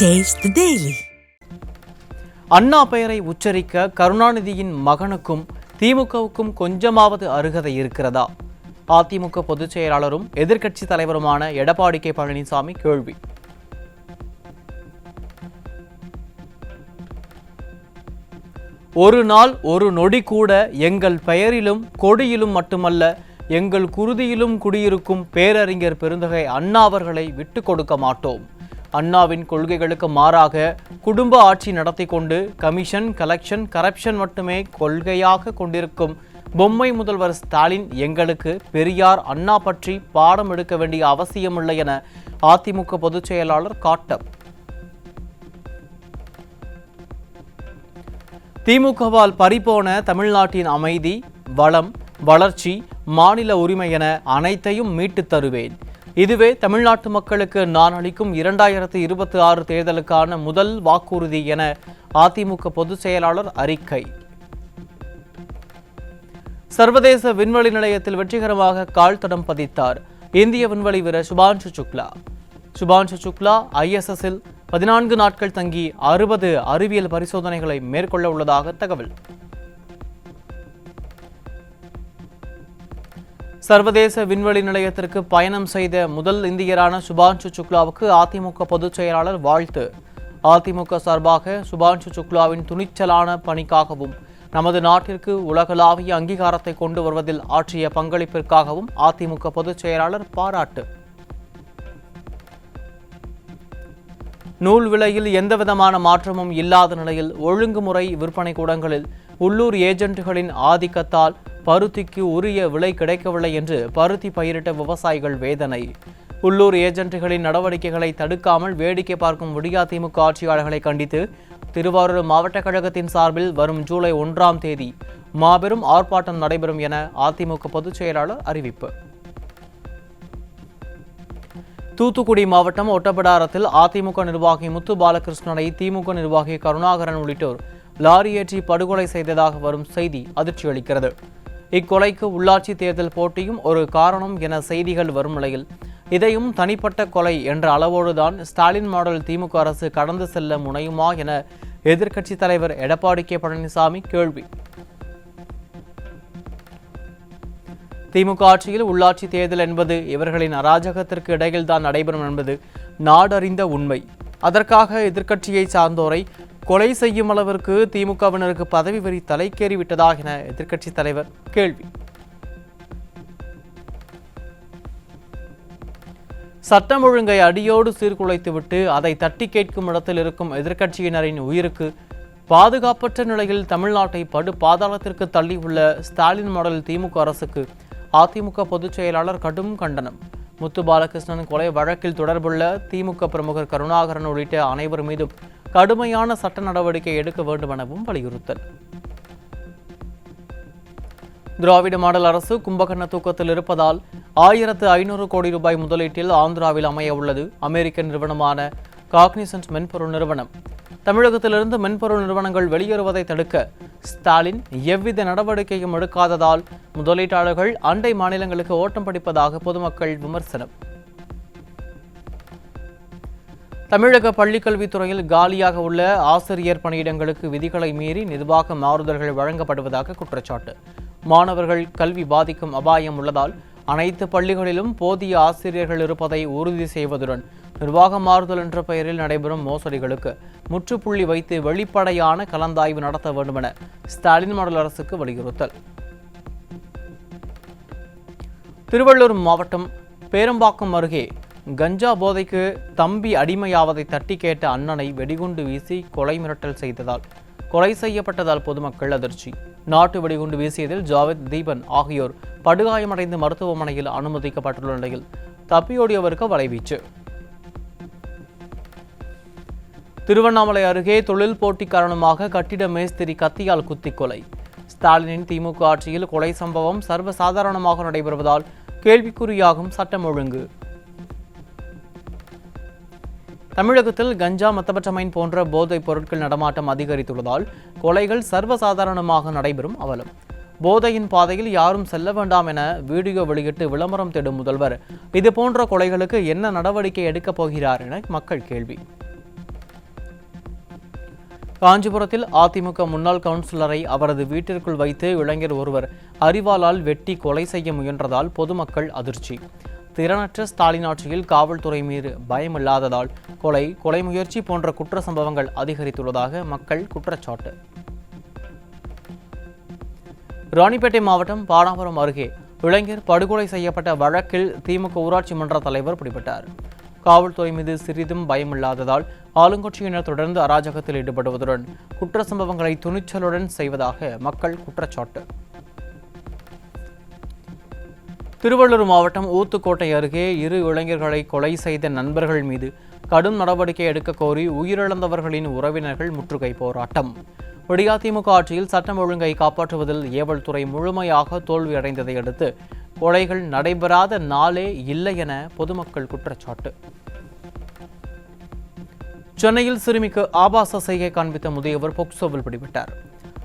Taste the Daily. அண்ணா பெயரை உச்சரிக்க கருணாநிதியின் மகனுக்கும் திமுகவுக்கும் கொஞ்சமாவது அருகதை இருக்கிறதா? அதிமுக பொதுச் செயலாளரும் எதிர்க்கட்சி தலைவருமான எடப்பாடி கே பழனிசாமி கேள்வி. ஒரு நாள் ஒரு நொடி கூட எங்கள் பெயரிலும் கொடியிலும் மட்டுமல்ல, எங்கள் குருதியிலும் குடியிருக்கும் பேரறிஞர் பெருந்தகை அண்ணா அவர்களை விட்டு கொடுக்க மாட்டோம். அண்ணாவின் கொள்கைகளுக்கு மாறாக குடும்ப ஆட்சி நடத்தி கொண்டு கமிஷன், கலெக்ஷன், கரப்ஷன் மட்டுமே கொள்கையாக கொண்டிருக்கும் பொம்மை முதல்வர் ஸ்டாலின் எங்களுக்கு பெரியார், அண்ணா பற்றி பாடம் எடுக்க வேண்டிய அவசியமில்லை என அதிமுக பொதுச் செயலாளர் காட்டம். திமுகவால் பறிபோன தமிழ்நாட்டின் அமைதி, வளம், வளர்ச்சி, மாநில உரிமை என அனைத்தையும் மீட்டு தருவேன். இதுவே தமிழ்நாட்டு மக்களுக்கு நான் அளிக்கும் 2026 தேர்தலுக்கான முதல் வாக்குறுதி என அதிமுக பொதுச் செயலாளர் அறிக்கை. சர்வதேச விண்வெளி நிலையத்தில் வெற்றிகரமாக கால்தடம் பதித்தார் இந்திய விண்வெளி வீரர் சுபான்ஷு சுக்லா. சுபான்ஷு சுக்லா ISS-இல் 14 நாட்கள் தங்கி 60 அறிவியல் பரிசோதனைகளை மேற்கொள்ள உள்ளதாக தகவல். சர்வதேச விண்வெளி நிலையத்திற்கு பயணம் செய்த முதல் இந்தியரான சுபான்ஷு சுக்லாவுக்கு அதிமுக பொதுச் செயலாளர் வாழ்த்து. அதிமுக சார்பாக சுபான்ஷு சுக்லாவின் துணிச்சலான பணிக்காகவும் நமது நாட்டிற்கு உலகளாவிய அங்கீகாரத்தை கொண்டு வருவதில் ஆற்றிய பங்களிப்பிற்காகவும் அதிமுக பொதுச் செயலாளர் பாராட்டு. நூல் விலையில் எந்தவிதமான மாற்றமும் இல்லாத நிலையில் ஒழுங்குமுறை விற்பனை கூடங்களில் உள்ளூர் ஏஜென்ட்டுகளின் ஆதிக்கத்தால் பருத்திக்கு உரிய விலை கிடைக்கவில்லை என்று பருத்தி பயிரிட்ட விவசாயிகள் வேதனை. உள்ளூர் ஏஜென்ட்டுகளின் நடவடிக்கைகளை தடுக்காமல் வேடிக்கை பார்க்கும் விடியா திமுக ஆட்சியாளர்களை கண்டித்து திருவாரூர் மாவட்ட கழகத்தின் சார்பில் வரும் ஜூலை 1ஆம் தேதி மாபெரும் ஆர்ப்பாட்டம் நடைபெறும் என அதிமுக பொதுச் செயலாளர் அறிவிப்பு. தூத்துக்குடி மாவட்டம் ஒட்டப்பிடாரத்தில் அதிமுக நிர்வாகி முத்து பாலகிருஷ்ணனை திமுக நிர்வாகி கருணாகரன் உள்ளிட்டோர் லாரி ஏற்றி படுகொலை செய்ததாக வரும் செய்தி அதிர்ச்சி அளிக்கிறது. இக்கொலைக்கு உள்ளாட்சி தேர்தல் போட்டியும் ஒரு காரணம் என செய்திகள் வரும் நிலையில் இதையும் தனிப்பட்ட கொலை என்ற அளவோடுதான் ஸ்டாலின் மாடல் திமுக அரசு கடந்து செல்ல முனையுமா என எதிர்க்கட்சி தலைவர் எடப்பாடி கே பழனிசாமி கேள்வி. திமுக ஆட்சியில் உள்ளாட்சி தேர்தல் என்பது இவர்களின் அராஜகத்திற்கு இடையில்தான் நடைபெறும் என்பது நாடறிந்த உண்மை. அதற்காக எதிர்க்கட்சியை சார்ந்தோரை கொலை செய்யும் அளவிற்கு திமுகவினருக்கு பதவி வரி தலைக்கேறி விட்டதா என எதிர்க்கட்சி தலைவர் கேள்வி. சட்டம் ஒழுங்கை அடியோடு சீர்குலைத்துவிட்டு அதை தட்டி கேட்கும் இடத்தில் இருக்கும் எதிர்க்கட்சியினரின் உயிருக்கு பாதுகாப்பற்ற நிலையில் தமிழ்நாட்டை படு பாதாளத்திற்கு தள்ளியுள்ள ஸ்டாலின் மாடல் திமுக அரசுக்கு அதிமுக பொதுச் செயலாளர் கடும் கண்டனம். முத்து பாலகிருஷ்ணன் கொலை வழக்கில் தொடர்புள்ள திமுக பிரமுகர் கருணாகரன் உள்ளிட்ட அனைவர் மீதும் கடுமையான சட்ட நடவடிக்கை எடுக்க வேண்டும் எனவும் வலியுறுத்தல். திராவிட மாடல் அரசு கும்பகர்ண தூக்கத்தில் இருப்பதால் 1500 கோடி ரூபாய் முதலீட்டில் ஆந்திராவில் அமைய உள்ளது அமெரிக்க நிறுவனமான காக்னிசன்ட் மென்பொருள் நிறுவனம். தமிழகத்திலிருந்து மென்பொருள் நிறுவனங்கள் வெளியேறுவதை தடுக்க ஸ்டாலின் எவ்வித நடவடிக்கையும் எடுக்காததால் முதலீட்டாளர்கள் அண்டை மாநிலங்களுக்கு ஓட்டம் பிடிப்பதாக பொதுமக்கள் விமர்சனம். தமிழக பள்ளிக்கல்வித்துறையில் காலியாக உள்ள ஆசிரியர் பணியிடங்களுக்கு விதிகளை மீறி நிர்வாக மாறுதல்கள் வழங்கப்படுவதாக குற்றச்சாட்டு. மாணவர்கள் கல்வி பாதிக்கும் அபாயம் உள்ளதால் அனைத்து பள்ளிகளிலும் போதிய ஆசிரியர்கள் இருப்பதை உறுதி செய்வதுடன் நிர்வாக மாறுதல் என்ற பெயரில் நடைபெறும் மோசடிகளுக்கு முற்றுப்புள்ளி வைத்து வெளிப்படையான கலந்தாய்வு நடத்த வேண்டும் என ஸ்டாலின் மாடல் அரசுக்கு வலியுறுத்தல். திருவள்ளூர் மாவட்டம் பேரம்பாக்கம் அருகே கஞ்சா போதைக்கு தம்பி அடிமையாவதை தட்டி கேட்ட அண்ணனை வெடிகுண்டு வீசி கொலை மிரட்டல் செய்ததால் கொலை செய்யப்பட்டதால் பொதுமக்கள் அதிர்ச்சி. நாட்டு வெடிகுண்டு வீசியதில் ஜாவேத், தீபன் ஆகியோர் படுகாயமடைந்து மருத்துவமனையில் அனுமதிக்கப்பட்டுள்ள நிலையில் தப்பியோடியவருக்கு வலைவீச்சு. திருவண்ணாமலை அருகே தொழில் போட்டி காரணமாக கட்டிட மேஸ்திரி கத்தியால் குத்தி கொலை. ஸ்டாலினின் திமுக ஆட்சியில் கொலை சம்பவம் சர்வசாதாரணமாக நடைபெறுவதால் கேள்விக்குறியாகும் சட்டம் ஒழுங்கு. தமிழகத்தில் கஞ்சா, மெத்தபட்டமைன் போன்ற போதைப் பொருட்கள் நடமாட்டம் அதிகரித்துள்ளதால் கொலைகள் சர்வசாதாரணமாக நடைபெறும் அவலம். போதையின் பாதையில் யாரும் செல்ல வேண்டாம் என வீடியோ வெளியிட்டு விளம்பரம் தேடும் முதல்வர் இதுபோன்ற கொலைகளுக்கு என்ன நடவடிக்கை எடுக்கப் போகிறார் என மக்கள் கேள்வி. காஞ்சிபுரத்தில் அதிமுக முன்னாள் கவுன்சிலரை அவரது வீட்டிற்குள் வைத்து இளைஞர் ஒருவர் அரிவாளால் வெட்டி கொலை செய்ய முயன்றதால் பொதுமக்கள் அதிர்ச்சி. திறனற்ற ஸ்டாலின் ஆட்சியில் காவல்துறை மீது பயமில்லாததால் கொலை முயற்சி போன்ற குற்ற சம்பவங்கள் அதிகரித்துள்ளதாக மக்கள் குற்றச்சாட்டு. ராணிப்பேட்டை மாவட்டம் பானாபுரம் அருகே இளைஞர் படுகொலை செய்யப்பட்ட வழக்கில் திமுக ஊராட்சி மன்ற தலைவர் பிடிபட்டார். காவல்துறை மீது சிறிதும் பயமில்லாததால் ஆளுங்கட்சியினர் தொடர்ந்து அராஜகத்தில் ஈடுபடுவதுடன் குற்ற சம்பவங்களை துணிச்சலுடன் செய்வதாக மக்கள் குற்றச்சாட்டு. திருவள்ளூர் மாவட்டம் ஊத்துக்கோட்டை அருகே 2 இளைஞர்களை கொலை செய்த நண்பர்கள் மீது கடும் நடவடிக்கை எடுக்க கோரி உயிரிழந்தவர்களின் உறவினர்கள் முற்றுகை போராட்டம். அதிமுக ஆட்சியில் சட்டம் ஒழுங்கை காப்பாற்றுவதில் ஏவல் துறை முழுமையாக தோல்வியடைந்ததை அடுத்து கொலைகள் நடைபெறாத நாளே இல்லை என பொதுமக்கள் குற்றச்சாட்டு. சென்னையில் சிறுமிக்கு ஆபாச செய்கை காண்பித்த முதியவர் போக்சோவில் பிடிபட்டார்.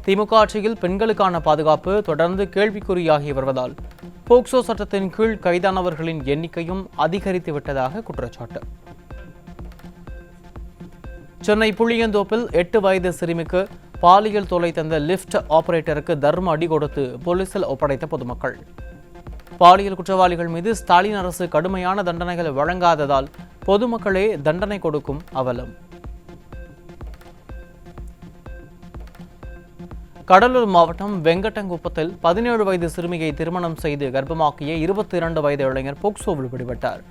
திமுக ஆட்சியில் பெண்களுக்கான பாதுகாப்பு தொடர்ந்து கேள்விக்குறியாகி வருவதால் போக்சோ சட்டத்தின் கீழ் கைதானவர்களின் எண்ணிக்கையும் அதிகரித்து விட்டதாக குற்றச்சாட்டு. சென்னை புளியந்தோப்பில் 8 வயது சிறுமிக்கு பாலியல் தொல்லை தந்த லிப்ட் ஆபரேட்டருக்கு தர்ம அடி கொடுத்து போலீசில் ஒப்படைத்த பொதுமக்கள். பாலியல் குற்றவாளிகள் மீது ஸ்டாலின் அரசு கடுமையான தண்டனைகள் வழங்காததால் பொதுமக்களே தண்டனை கொடுக்கும் அவலம். கடலூர் மாவட்டம் வெங்கடங்குப்பத்தில் 17 வயது சிறுமியை திருமணம் செய்து கர்ப்பமாக்கிய 22 வயது இளைஞர் போக்சோவில் பிடிபட்டார்.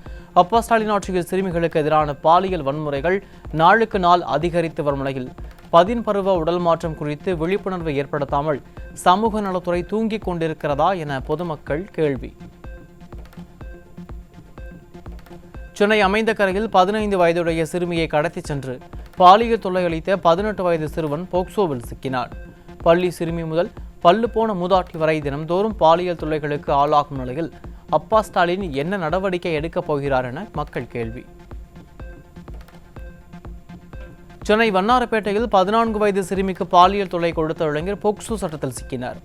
அப்பா ஸ்டாலின் ஆட்சியில் சிறுமிகளுக்கு எதிரான பாலியல் வன்முறைகள் நாளுக்கு நாள் அதிகரித்து வரும் நிலையில் 10 பருவ உடல் மாற்றம் குறித்து விழிப்புணர்வு ஏற்படுத்தாமல் சமூக நலத்துறை தூங்கிக் கொண்டிருக்கிறதா என பொதுமக்கள் கேள்வி. சென்னை அமைந்தகரையில் 15 வயதுடைய சிறுமியை கடத்திச் சென்று பாலியல் தொல்லை அளித்த 18 வயது சிறுவன் போக்சோவில் சிக்கினார். பள்ளி சிறுமி முதல் பல்லு போன மூதாட்டி வரை தினம்தோறும் பாலியல் தொல்லைகளுக்கு ஆளாகும் நிலையில் அப்பா ஸ்டாலின் என்ன நடவடிக்கை எடுக்கப் போகிறார் என மக்கள் கேள்வி. சென்னை வண்ணாரப்பேட்டையில் 14 வயது சிறுமிக்கு பாலியல் தொல்லை கொடுத்த இளைஞர் போக்சோ சட்டத்தில் சிக்கினார்.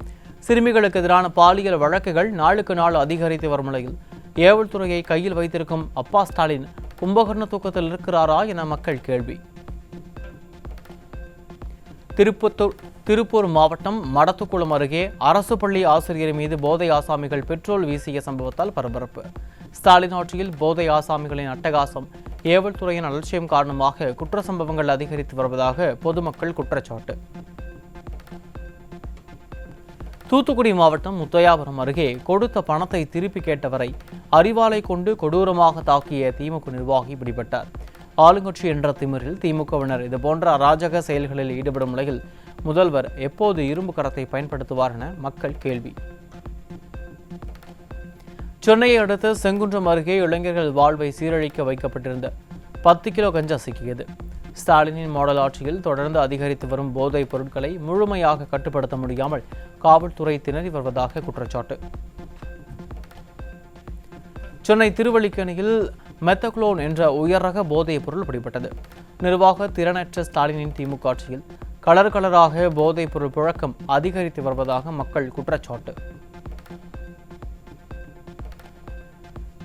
சிறுமிகளுக்கு எதிரான பாலியல் வழக்குகள் நாளுக்கு நாள் அதிகரித்து வரும் நிலையில் ஏவல் துறையை கையில் வைத்திருக்கும் அப்பா ஸ்டாலின் கும்பகர்ண தூக்கத்தில் இருக்கிறாரா என மக்கள் கேள்வி. திருப்பூர் மாவட்டம் மடத்துக்குளம் அருகே அரசு பள்ளி ஆசிரியர் மீது போதை ஆசாமிகள் பெட்ரோல் வீசிய சம்பவத்தால் பரபரப்பு. ஸ்டாலின் ஆட்சியில் போதை ஆசாமிகளின் அட்டகாசம், ஏவல் துறையின் அலட்சியம் காரணமாக குற்ற சம்பவங்கள் அதிகரித்து வருவதாக பொதுமக்கள் குற்றச்சாட்டு. தூத்துக்குடி மாவட்டம் முத்தையாபுரம் அருகே கொடுத்த பணத்தை திருப்பி கேட்டவரை அரிவாளை கொண்டு கொடூரமாக தாக்கிய திமுக நிர்வாகி பிடிபட்டார். ஆளுங்கட்சி என்ற திமிரில் திமுகவினர் இதுபோன்ற அராஜக செயல்களில் ஈடுபடும் நிலையில் முதல்வர் எப்போது இரும்பு கரத்தை பயன்படுத்துவார் என மக்கள் கேள்வி. சென்னையை அடுத்த செங்குன்றம் அருகே இளைஞர்கள் வாழ்வை சீரழிக்க வைக்கப்பட்டிருந்த 10 கிலோ கஞ்சா சிக்கியது. ஸ்டாலினின் மாடல் ஆட்சியில் தொடர்ந்து அதிகரித்து வரும் போதைப் பொருட்களை முழுமையாக கட்டுப்படுத்த முடியாமல் காவல்துறை திணறி வருவதாக குற்றச்சாட்டு. சென்னை திருவல்லிக்கேணியில் மெத்தக்ளோன் என்ற உயர் ரக போதைப் பொருள் பிடிபட்டது. நிர்வாக திறனற்ற ஸ்டாலினின் திமுக ஆட்சியில் கலராக போதைப் பொருள் புழக்கம் அதிகரித்து வருவதாக மக்கள் குற்றச்சாட்டு.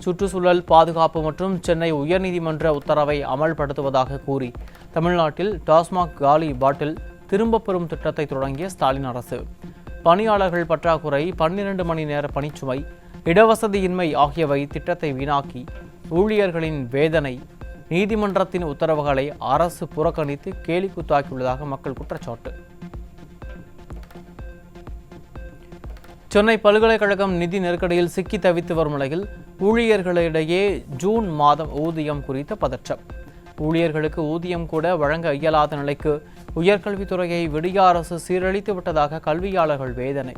சுற்றுச்சூழல் பாதுகாப்பு மற்றும் சென்னை உயர்நீதிமன்ற உத்தரவை அமல்படுத்துவதாக கூறி தமிழ்நாட்டில் டாஸ்மாக் காலி பாட்டில் திரும்பப் பெறும் திட்டத்தை தொடங்கிய ஸ்டாலின் அரசு பணியாளர்கள் பற்றாக்குறை, 12 மணி நேர பணிச்சுமை, இடவசதியின்மை ஆகியவை திட்டத்தை வீணாக்கி ஊழியர்களின் வேதனை, நீதிமன்றத்தின் உத்தரவுகளை அரசு புறக்கணித்து கேலிக்கூத்தாக்கியுள்ளதாக மக்கள் குற்றச்சாட்டு. சென்னை பல்கலைக்கழகம் நிதி நெருக்கடியில் சிக்கி தவித்து வரும் நிலையில் ஊழியர்களிடையே ஜூன் மாதம் ஊதியம் குறித்த பதற்றம். ஊழியர்களுக்கு ஊதியம் கூட வழங்க இயலாத நிலைக்கு உயர்கல்வித்துறையை விடிய அரசு சீரழித்து விட்டதாக கல்வியாளர்கள் வேதனை.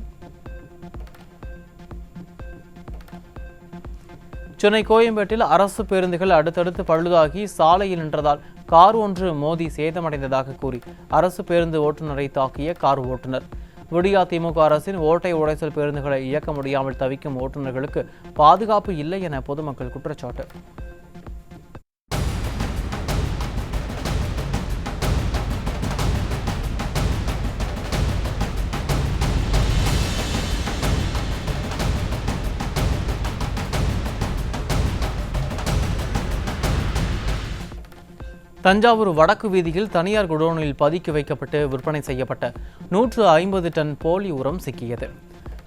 சென்னை கோயம்பேட்டில் அரசு பேருந்துகள் அடுத்தடுத்து பழுதாகி சாலையில் நின்றதால் கார் ஒன்று மோதி சேதமடைந்ததாக கூறி அரசு பேருந்து ஓட்டுநரை தாக்கிய கார் ஓட்டுநர். விடியா திமுக அரசின் ஓட்டை உடைசல் பேருந்துகளை இயக்க முடியாமல் தவிக்கும் ஓட்டுநர்களுக்கு பாதுகாப்பு இல்லை என பொதுமக்கள் குற்றச்சாட்டு. தஞ்சாவூர் வடக்கு வீதியில் தனியார் குடோனில் பதுக்கி வைக்கப்பட்டு விற்பனை செய்யப்பட்ட 150 டன் போலி உரம் சிக்கியது.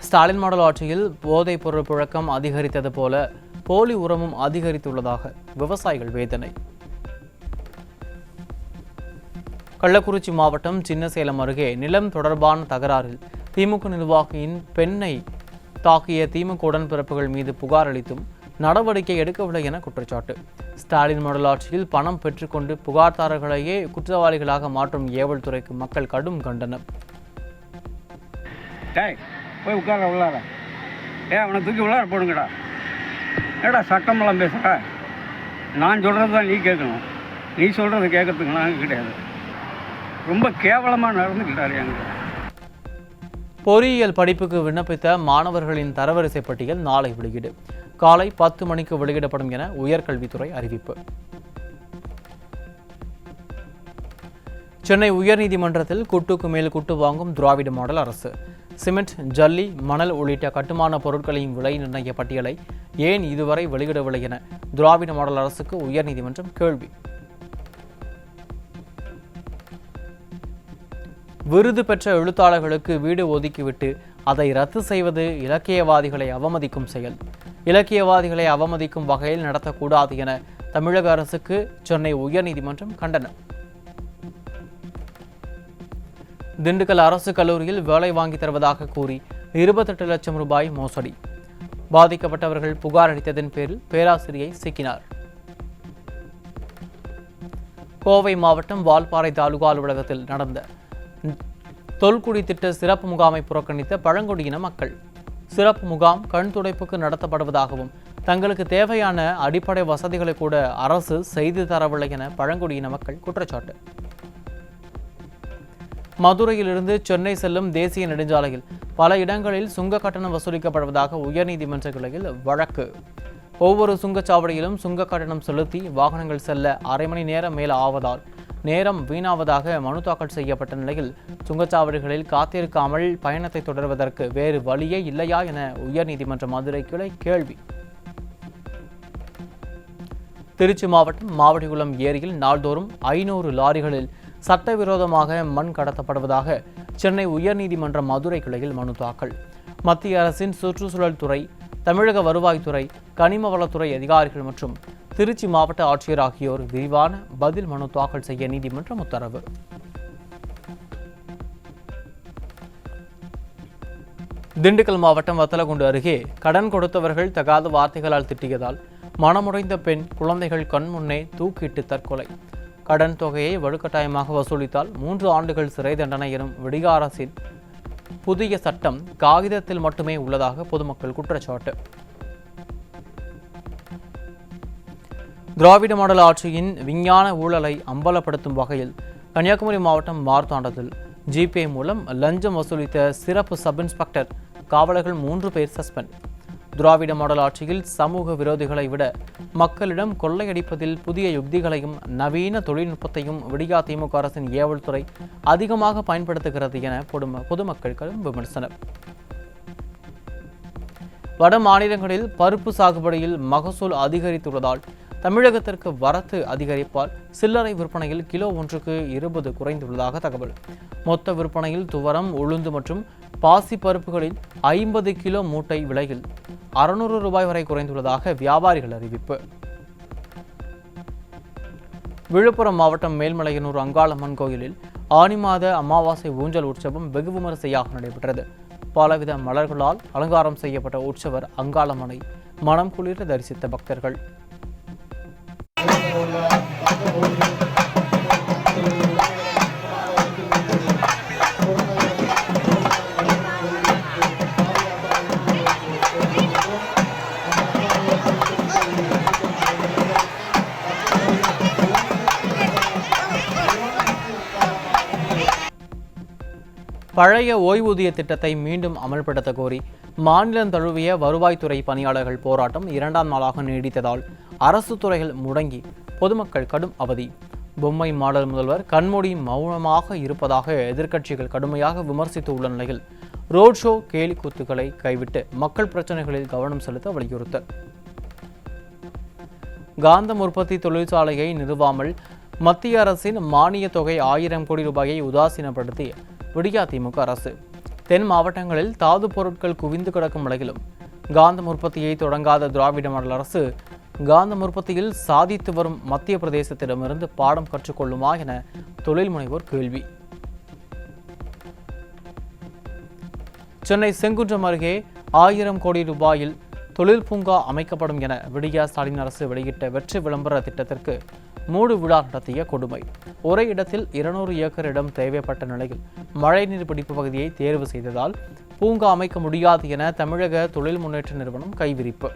ஸ்டாலின் மாடல் ஆட்சியில் போதைப் பொருள் புழக்கம் அதிகரித்தது போல போலி உரமும் அதிகரித்துள்ளதாக விவசாயிகள் வேதனை. கள்ளக்குறிச்சி மாவட்டம் சின்னசேலம் அருகே நிலம் தொடர்பான தகராறில் திமுக நிர்வாகியின் பெண்ணை தாக்கிய திமுக உடன்பிறப்புகள் மீது புகார் அளித்தும் நடவடிக்கை எடுக்கவில்லை என குற்றச்சாட்டு. ஸ்டாலின் மாடல் ஆட்சியில் பணம் பெற்றுக்கொண்டு புகார்தாரர்களையே குற்றவாளிகளாக மாற்றும் ஏவல் துறைக்கு மக்கள் கடும் கண்டனம். போய் உட்கார உள்ளார அவனை தூக்கி உள்ளார போடுங்கடா. ஏடா சட்டமெல்லாம் பேசுகிறா? நான் சொல்கிறது தான் நீ கேட்கணும். நீ சொல்கிறத கேட்கறதுக்கு நாங்கள் கிடையாது. ரொம்ப கேவலமாக நடந்துக்கிட்டாரு. எங்க பொறியியல் படிப்புக்கு விண்ணப்பித்த மாணவர்களின் தரவரிசை பட்டியல் நாளை வெளியீடு. காலை 10 மணிக்கு வெளியிடப்படும் என உயர்கல்வித்துறை அறிவிப்பு. சென்னை உயர்நீதிமன்றத்தில் குட்டுக்கு மேல் குட்டு வாங்கும் திராவிட மாடல் அரசு. சிமெண்ட், ஜல்லி, மணல் உள்ளிட்ட கட்டுமான பொருட்களின் விலை நிர்ணய பட்டியலை ஏன் இதுவரை வெளியிடவில்லை என திராவிட மாடல் அரசுக்கு உயர்நீதிமன்றம் கேள்வி. விருது பெற்ற எழுத்தாளர்களுக்கு வீடு ஒதுக்கிவிட்டு அதை ரத்து செய்வது இலக்கியவாதிகளை அவமதிக்கும் செயல். இலக்கியவாதிகளை அவமதிக்கும் வகையில் நடத்தக்கூடாது என தமிழக அரசுக்கு சென்னை உயர்நீதிமன்றம் கண்டனம். திண்டுக்கல் அரசு கல்லூரியில் வேலை வாங்கி தருவதாக கூறி 28 லட்சம் ரூபாய் மோசடி. பாதிக்கப்பட்டவர்கள் புகார் அளித்ததன் பேரில் பேராசிரியை சிக்கினார். கோவை மாவட்டம் வால்பாறை தாலுகா அலுவலகத்தில் நடந்த தொல்குடி திட்ட சிறப்பு முகாமை புறக்கணித்த பழங்குடியின மக்கள். சிறப்பு முகாம் கண் துடைப்புக்கு நடத்தப்படுவதாகவும் தங்களுக்கு தேவையான அடிப்படை வசதிகளை கூட அரசு செய்து தரவில்லை என பழங்குடியின மக்கள் குற்றச்சாட்டு. மதுரையிலிருந்து சென்னை செல்லும் தேசிய நெடுஞ்சாலையில் பல இடங்களில் சுங்க கட்டணம் வசூலிக்கப்படுவதாக உயர்நீதிமன்ற கிளையில் வழக்கு. ஒவ்வொரு சுங்கச்சாவடியிலும் சுங்க கட்டணம் செலுத்தி வாகனங்கள் செல்ல அரை மணி நேரம் மேல் ஆவதால் நேரம் வீணாவதாக மனு தாக்கல் செய்யப்பட்ட நிலையில் சுங்கச்சாவடிகளில் காத்திருக்காமல் பயணத்தை தொடர்வதற்கு வேறு வழியே இல்லையா என உயர்நீதிமன்ற மதுரை கிளை கேள்வி. திருச்சி மாவட்டம் மாவடிகுளம் ஏரியில் நாள்தோறும் 500 லாரிகளில் சட்டவிரோதமாக மண் கடத்தப்படுவதாக சென்னை உயர்நீதிமன்ற மதுரை கிளையில் மனு தாக்கல். மத்திய அரசின் சுற்றுச்சூழல் துறை, தமிழக வருவாய்த்துறை, கனிம வளத்துறை அதிகாரிகள் மற்றும் திருச்சி மாவட்ட ஆட்சியர் ஆகியோர் விரிவான பதில் மனு தாக்கல் செய்ய நீதிமன்றம் உத்தரவு. திண்டுக்கல் மாவட்டம் வத்தலகுண்டு அருகே கடன் கொடுத்தவர்கள் தகாத வார்த்தைகளால் திட்டியதால் மனமுடைந்த பெண் குழந்தைகள் கண்முன்னே தூக்கிட்டு தற்கொலை. கடன் தொகையை வலுக்கட்டாயமாக வசூலித்தால் 3 ஆண்டுகள் சிறை தண்டனை எனும் விடிய அரசின் புதிய சட்டம் காகிதத்தில் மட்டுமே உள்ளதாக பொதுமக்கள் குற்றச்சாட்டு. திராவிட மாடல் ஆட்சியின் விஞ்ஞான ஊழலை அம்பலப்படுத்தும் வகையில் கன்னியாகுமரி மாவட்டம் மார்த்தாண்டத்தில் ஜிபே மூலம் லஞ்சம் வசூலித்த சிறப்பு சப் இன்ஸ்பெக்டர் காவலர்கள் 3 பேர் சஸ்பெண்ட். திராவிட மாடல் ஆட்சியில் சமூக விரோதிகளை விட மக்களிடம் கொள்ளையடிப்பதில் புதிய யுக்திகளையும் நவீன தொழில்நுட்பத்தையும் விடியா திமுக அரசின் ஏவல் துறை அதிகமாக பயன்படுத்துகிறது என பொதுமக்களும் விமர்சனம். வட மாநிலங்களில் பருப்பு சாகுபடியில் மகசூல் அதிகரித்துள்ளதால் தமிழகத்திற்கு வரத்து அதிகரிப்பால் சில்லறை விற்பனையில் கிலோ ஒன்றுக்கு 20 குறைந்துள்ளதாக தகவல். மொத்த விற்பனையில் துவரம், உளுந்து மற்றும் பாசி பருப்புகளில் 50 கிலோ மூட்டை விலையில் 600 ரூபாய் வரை குறைந்துள்ளதாக வியாபாரிகள் அறிவிப்பு. விழுப்புரம் மாவட்டம் மேல்மலையனூர் அங்காளம்மன் கோயிலில் ஆனி மாத அமாவாசை ஊஞ்சல் உற்சவம் வெகு விமரிசையாக நடைபெற்றது. பலவித மலர்களால் அலங்காரம் செய்யப்பட்ட உற்சவர் அங்காளம்மனை மனம் குளிர தரிசித்த பக்தர்கள். பழைய ஓய்வூதிய திட்டத்தை மீண்டும் அமல்படுத்த கோரி மாநிலம் தழுவிய வருவாய்த்துறை பணியாளர்கள் போராட்டம் 2ஆம் நாளாக நீடித்ததால் அரசு துறைகள் முடங்கி பொதுமக்கள் கடும் அவதி. பொம்மை மாடல் முதல்வர் கண்மூடி மௌனமாக இருப்பதாக எதிர்க்கட்சிகள் கடுமையாக விமர்சித்து உள்ள நிலையில் ரோட் ஷோ, கேலிக்கூத்துக்களை கைவிட்டு மக்கள் பிரச்சனைகளில் கவனம் செலுத்த வலியுறுத்தல். காந்தம் உற்பத்தி தொழிற்சாலையை நிறுவாமல் மத்திய அரசின் மானிய தொகை 1000 கோடி ரூபாயை உதாசீனப்படுத்திய விடியா திமுக அரசு. தென் மாவட்டங்களில் தாது பொருட்கள் குவிந்து கிடக்கும் நிலையிலும் காந்தம் உற்பத்தியை தொடங்காத திராவிட மாடல் அரசு காந்தம் உற்பத்தியில் சாதித்து வரும் மத்திய பிரதேசத்திடமிருந்து பாடம் கற்றுக்கொள்ளுமா என தொழில் முனைவோர் கேள்வி. சென்னை செங்குன்றம் அருகே 1000 கோடி ரூபாயில் தொழில் பூங்கா அமைக்கப்படும் என விடியா ஸ்டாலின் அரசு வெளியிட்ட வெற்றி விளம்பர திட்டத்திற்கு மூடு விழா நடத்திய கொடுமை. ஒரே இடத்தில் 200 ஏக்கர் இடம் தேவைப்பட்ட நிலையில் மழைநீர் பிடிப்பு பகுதியை தேர்வு செய்ததால் பூங்கா அமைக்க முடியாது என தமிழக தொழில் முன்னேற்ற நிறுவனம் கைவிரிப்பு.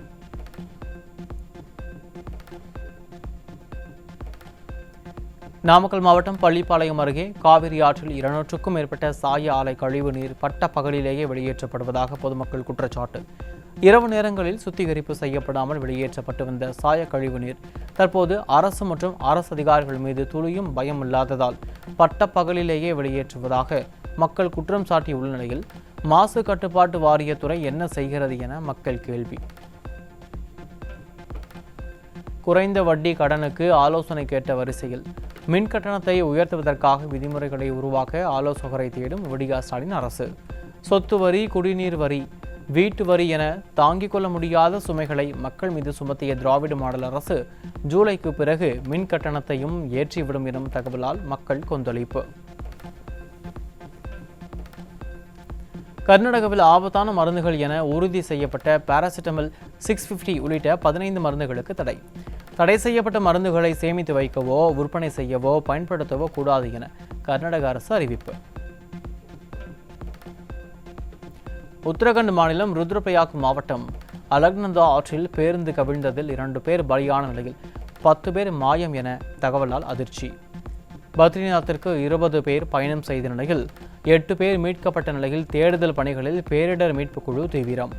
நாமக்கல் மாவட்டம் பள்ளிப்பாளையம் அருகே காவிரி ஆற்றில் 200க்கும் மேற்பட்ட சாய ஆலை கழிவு நீர் பட்ட பகலிலேயே வெளியேற்றப்படுவதாக பொதுமக்கள் குற்றச்சாட்டு. இரவு நேரங்களில் சுத்திகரிப்பு செய்யப்படாமல் வெளியேற்றப்பட்டு வந்த சாய கழிவு நீர் தற்போது அரசு மற்றும் அரசு அதிகாரிகள் மீது துளியும் பயம் இல்லாததால் பட்ட பகலிலேயே வெளியேற்றுவதாக மக்கள் குற்றம் சாட்டியுள்ள நிலையில் மாசு கட்டுப்பாட்டு வாரியத்துறை என்ன செய்கிறது என மக்கள் கேள்வி. குறைந்த வட்டி கடனுக்கு ஆலோசனை கேட்ட வரிசையில் மின் கட்டணத்தை உயர்த்துவதற்காக விதிமுறைகளை உருவாக்க ஆலோசகரை தேடும் விடியா ஸ்டாலின் அரசு. சொத்து வரி, குடிநீர் வரி, வீட்டு வரி என தாங்கிக் கொள்ள முடியாத சுமைகளை மக்கள் மீது சுமத்திய திராவிட மாடல் அரசு ஜூலைக்கு பிறகு மின் கட்டணத்தையும் ஏற்றிவிடும் எனும் தகவலால் மக்கள் கொந்தளிப்பு. கர்நாடகாவில் ஆபத்தான மருந்துகள் என உறுதி செய்யப்பட்ட பாராசிட்டமல் 650 உள்ளிட்ட 15 மருந்துகளுக்கு தடை. தடை செய்யப்பட்ட மருந்துகளை சேமித்து வைக்கவோ விற்பனை செய்யவோ பயன்படுத்தவோ கூடாது என கர்நாடக அரசு அறிவிப்பு. உத்தரகண்ட் மாநிலம் ருத்ரபிரயாக் மாவட்டம் அலக்நந்தா ஆற்றில் பேருந்து கவிழ்ந்ததில் 2 பேர் பலியான நிலையில் 10 பேர் மாயம் என தகவலால் அதிர்ச்சி. பத்ரிநாத்திற்கு 20 பேர் பயணம் செய்த நிலையில் 8 பேர் மீட்கப்பட்ட நிலையில் தேடுதல் பணிகளில் பேரிடர் மீட்புக் குழு தீவிரம்.